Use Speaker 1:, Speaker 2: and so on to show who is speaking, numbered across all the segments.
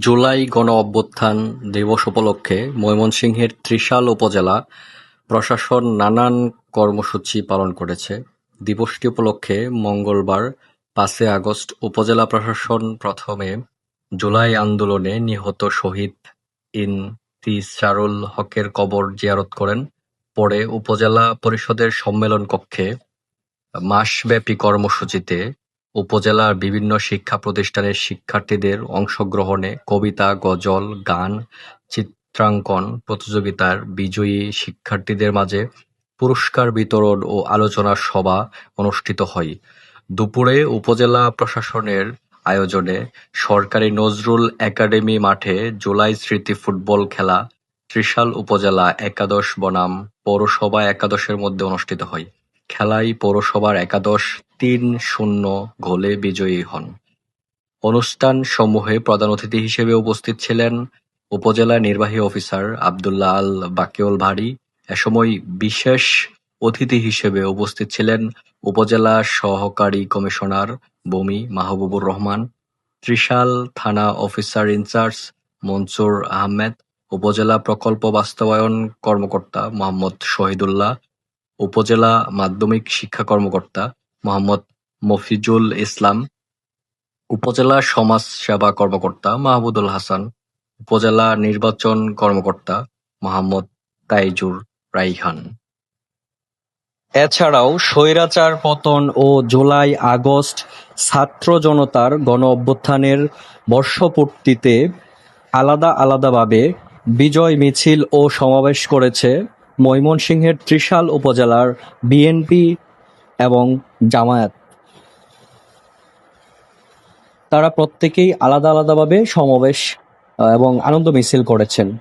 Speaker 1: জুলাই গণঅভ্যুত্থান দিবস উপলক্ষে ময়মনসিংহের ত্রিশাল উপজেলা প্রশাসন নানান কর্মসূচি পালন করেছে। দিবসটি উপলক্ষে মঙ্গলবার ৫ আগস্ট উপজেলা প্রশাসন প্রথমে জুলাই আন্দোলনে নিহত শহীদ ইনতিসারুল হকের কবর জিয়ারত করেন। পরে উপজেলা পরিষদের সম্মেলন কক্ষে মাসব্যাপী কর্মসূচিতে উপজেলার বিভিন্ন শিক্ষা প্রতিষ্ঠানের শিক্ষার্থীদের অংশগ্রহণে কবিতা, গজল, গান, চিত্রাঙ্কন প্রতিযোগিতার বিজয়ী শিক্ষার্থীদের মাঝে পুরস্কার বিতরণ ও আলোচনা সভা অনুষ্ঠিত হয়। দুপুরে উপজেলা প্রশাসনের আয়োজনে সরকারি নজরুল একাডেমি মাঠে জুলাই স্মৃতি ফুটবল খেলা ত্রিশাল উপজেলা একাদশ বনাম পৌরসভা একাদশের মধ্যে অনুষ্ঠিত হয়। খেলায় পৌরসভার একাদশ ৩-০ গোলে বিজয়ী হন। অনুষ্ঠান সমূহে প্রধান অতিথি হিসেবে উপস্থিত ছিলেন উপজেলা নির্বাহী অফিসার আব্দুল্লাহ আল বাকিউল ভারী। এ সময় বিশেষ অতিথি হিসেবে উপস্থিত ছিলেন উপজেলা সহকারী কমিশনার ভূমি মাহবুবুর রহমান, ত্রিশাল থানা অফিসার ইনচার্জ মনসুর আহমেদ, উপজেলা প্রকল্প বাস্তবায়ন কর্মকর্তা মোহাম্মদ শহীদুল্লাহ, উপজেলা মাধ্যমিক শিক্ষা কর্মকর্তা মোহাম্মদ মফিজুল ইসলাম, উপজেলা সমাজ সেবা কর্মকর্তা মাহমুদুল হাসান, উপজেলা নির্বাচন কর্মকর্তা মোহাম্মদ তাইজুর রাইহান। এছাড়াও স্বৈরাচার পতন ও জুলাই-আগস্ট ছাত্র জনতার গণ-অভ্যুত্থানের বর্ষপূর্তিতে আলাদা আলাদাভাবে বিজয় মিছিল ও সমাবেশ করেছে ময়মনসিংহের ত্রিশাল উপজেলার বিএনপি এবং জামায়াত। তারা প্রত্যেকেই আলাদা আলাদাভাবে সমাবেশ এবং আনন্দ মিছিল করেছেন।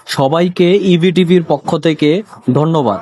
Speaker 1: সবাইকে ইভিটিভির পক্ষ থেকে ধন্যবাদ।